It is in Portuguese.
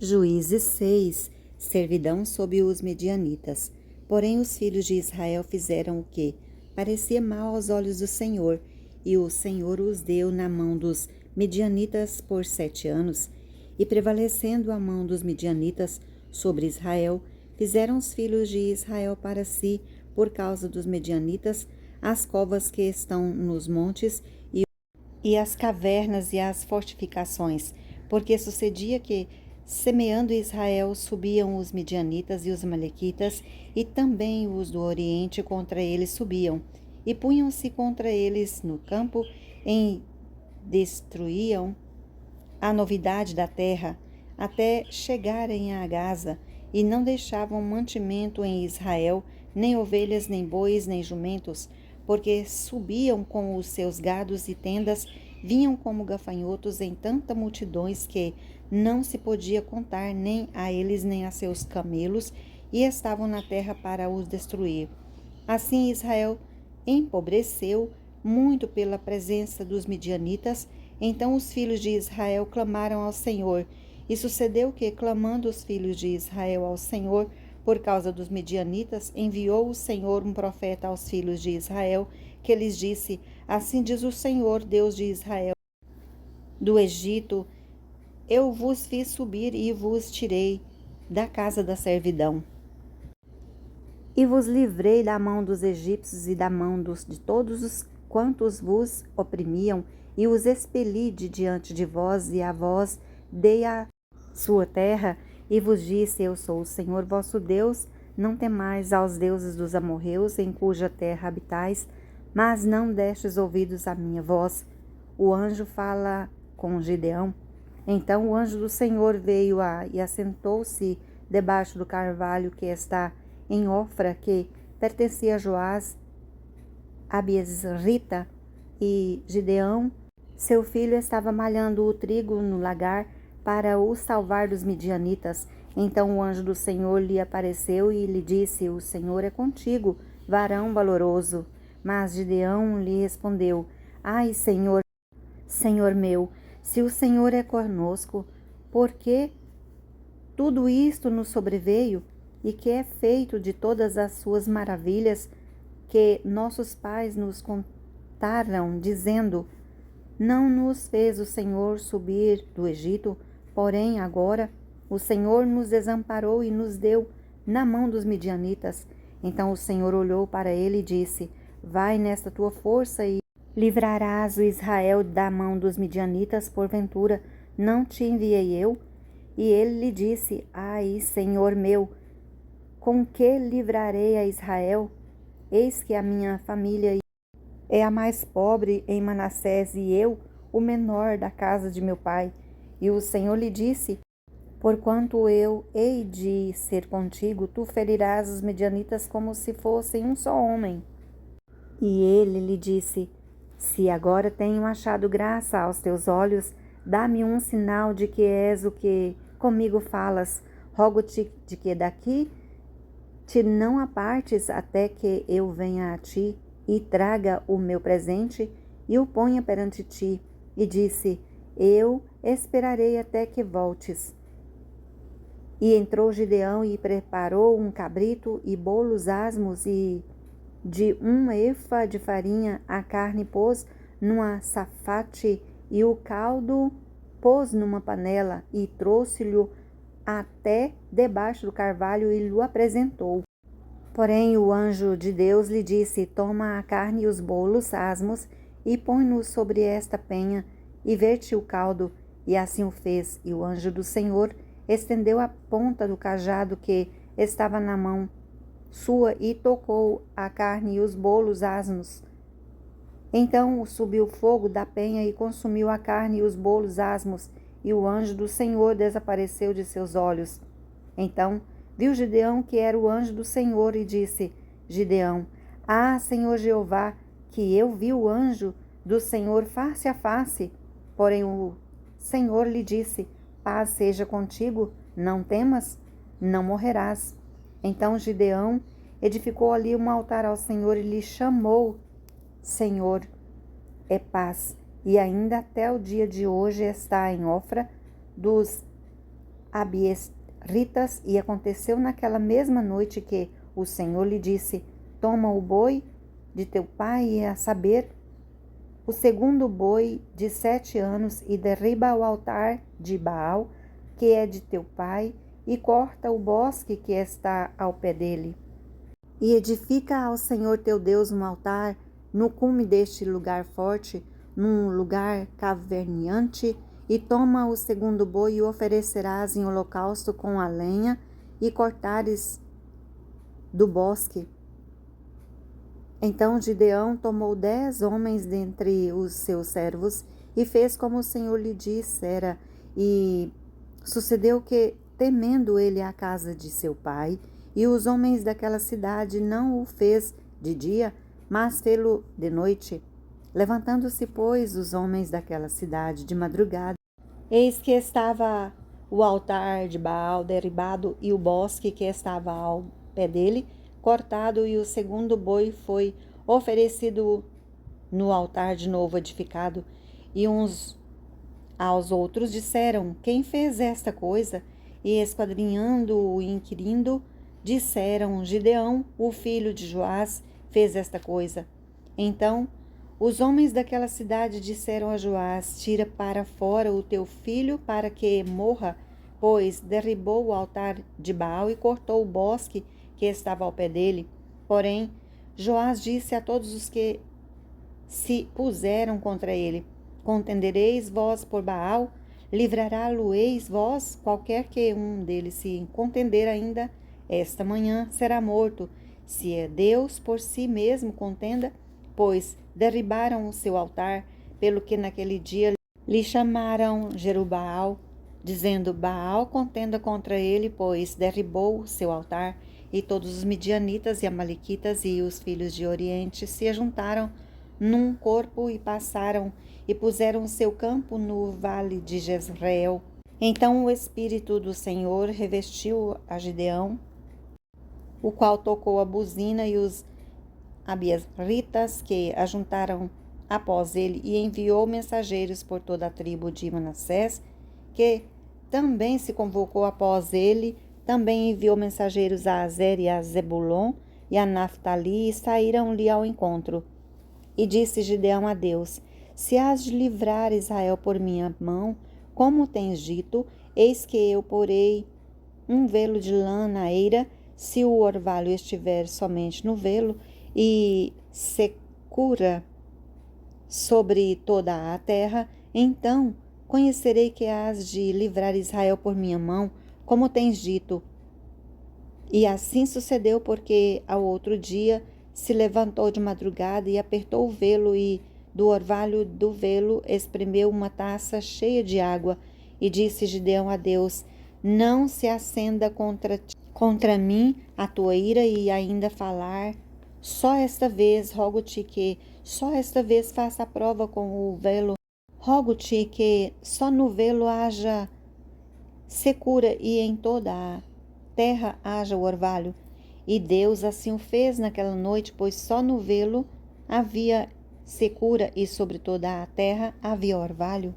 Juízes 6. Servidão sob os medianitas. Porém os filhos de Israel fizeram o que parecia mal aos olhos do Senhor, e o Senhor os deu na mão dos medianitas por 7 anos. E prevalecendo a mão dos medianitas sobre Israel, fizeram os filhos de Israel para si, por causa dos medianitas, as covas que estão nos montes e as cavernas e as fortificações, porque sucedia que, semeando Israel, subiam os midianitas e os amalequitas, e também os do Oriente contra eles subiam, e punham-se contra eles no campo, e destruíam a novidade da terra, até chegarem a Gaza, e não deixavam mantimento em Israel, nem ovelhas, nem bois, nem jumentos, porque subiam com os seus gados e tendas, vinham como gafanhotos em tanta multidões que não se podia contar nem a eles nem a seus camelos, e estavam na terra para os destruir. Assim Israel empobreceu muito pela presença dos midianitas. Então os filhos de Israel clamaram ao Senhor. E sucedeu que, clamando os filhos de Israel ao Senhor por causa dos midianitas, enviou o Senhor um profeta aos filhos de Israel, que lhes disse: Assim diz o Senhor, Deus de Israel: do Egito eu vos fiz subir e vos tirei da casa da servidão. E vos livrei da mão dos egípcios e da mão de todos os quantos vos oprimiam, e os expeli de diante de vós, e a vós dei a sua terra, e vos disse: Eu sou o Senhor vosso Deus. Não temais aos deuses dos amorreus, em cuja terra habitais, mas não destes ouvidos à minha voz. O anjo fala com Gideão. Então o anjo do Senhor veio e assentou-se debaixo do carvalho que está em Ofra, que pertencia a Joás, Abiesrita, e Gideão, seu filho, estava malhando o trigo no lagar para o salvar dos midianitas. Então o anjo do Senhor lhe apareceu e lhe disse: O Senhor é contigo, varão valoroso. Mas Gideão lhe respondeu: Ai, Senhor, Senhor meu, se o Senhor é conosco, por que tudo isto nos sobreveio? E que é feito de todas as suas maravilhas que nossos pais nos contaram, dizendo: Não nos fez o Senhor subir do Egito, porém agora o Senhor nos desamparou e nos deu na mão dos midianitas. Então o Senhor olhou para ele e disse: Vai nesta tua força e livrarás o Israel da mão dos midianitas, porventura não te enviei eu? E ele lhe disse: Ai, Senhor meu, com que livrarei a Israel? Eis que a minha família é a mais pobre em Manassés, e eu, o menor da casa de meu pai. E o Senhor lhe disse: Porquanto eu hei de ser contigo, tu ferirás os medianitas como se fossem um só homem. E ele lhe disse: Se agora tenho achado graça aos teus olhos, dá-me um sinal de que és o que comigo falas. Rogo-te de que daqui te não apartes até que eu venha a ti e traga o meu presente e o ponha perante ti. E disse: Eu esperarei até que voltes. E entrou Gideão e preparou um cabrito e bolos asmos, e de 1 efa de farinha a carne pôs numa safate, e o caldo pôs numa panela, e trouxe-lhe até debaixo do carvalho e lhe apresentou. Porém o anjo de Deus lhe disse: Toma a carne e os bolos asmos e põe-nos sobre esta penha e verte o caldo. E assim o fez. E o anjo do Senhor estendeu a ponta do cajado que estava na mão sua e tocou a carne e os bolos asmos. Então subiu o fogo da penha e consumiu a carne e os bolos asmos, e o anjo do Senhor desapareceu de seus olhos. Então viu Gideão que era o anjo do Senhor e disse: Gideão: Ah, Senhor Jeová, que eu vi o anjo do Senhor face a face. Porém o Senhor lhe disse: Paz seja contigo, não temas, não morrerás. Então Gideão edificou ali um altar ao Senhor e lhe chamou Senhor é paz. E ainda até o dia de hoje está em Ofra dos abiesritas, e aconteceu naquela mesma noite que o Senhor lhe disse: toma o boi de teu pai, e a saber, o segundo boi de 7 anos, e derriba o altar de Baal, que é de teu pai, e corta o bosque que está ao pé dele. E edifica ao Senhor teu Deus um altar no cume deste lugar forte, num lugar caverneante, e toma o segundo boi e o oferecerás em holocausto com a lenha, e cortares do bosque. Então Gideão tomou 10 homens dentre os seus servos e fez como o Senhor lhe dissera. E sucedeu que, temendo ele a casa de seu pai, e os homens daquela cidade, não o fez de dia, mas fê-lo de noite. Levantando-se, pois, os homens daquela cidade de madrugada, eis que estava o altar de Baal derribado e o bosque que estava ao pé dele cortado, e o segundo boi foi oferecido no altar de novo edificado. E uns aos outros disseram: quem fez esta coisa? E esquadrinhando e inquirindo, disseram: Gideão, o filho de Joás, fez esta coisa. Então os homens daquela cidade disseram a Joás: tira para fora o teu filho para que morra, pois derribou o altar de Baal e cortou o bosque que estava ao pé dele. Porém, Joás disse a todos os que se puseram contra ele: contendereis vós por Baal? Livrará-lo-eis vós? Qualquer que um deles se contender ainda esta manhã será morto. Se é Deus por si mesmo contenda, pois derribaram o seu altar, pelo que naquele dia lhe chamaram Jerubbaal, dizendo: Baal contenda contra ele, pois derribou o seu altar. E todos os midianitas e amalequitas e os filhos de Oriente se ajuntaram num corpo e passaram e puseram o seu campo no vale de Jezreel. Então o Espírito do Senhor revestiu a Gideão, o qual tocou a buzina, e os abiesritas que ajuntaram após ele, e enviou mensageiros por toda a tribo de Manassés, que também se convocou após ele. Também enviou mensageiros a Azer e a Zebulon e a Naftali, e saíram-lhe ao encontro. E disse Gideão a Deus: se has de livrar Israel por minha mão, como tens dito, eis que eu porei um velo de lã na eira. Se o orvalho estiver somente no velo, e secura sobre toda a terra, então conhecerei que has de livrar Israel por minha mão, como tens dito. E assim sucedeu, porque ao outro dia se levantou de madrugada e apertou o velo, e do orvalho do velo espremeu uma taça cheia de água. E disse Gideão a Deus: não se acenda contra mim a tua ira, e ainda falar. Só esta vez rogo-te que só esta vez faça a prova com o velo. Rogo-te que só no velo haja secura, e em toda a terra haja o orvalho. E Deus assim o fez naquela noite, pois só no velo havia secura, e sobre toda a terra havia orvalho.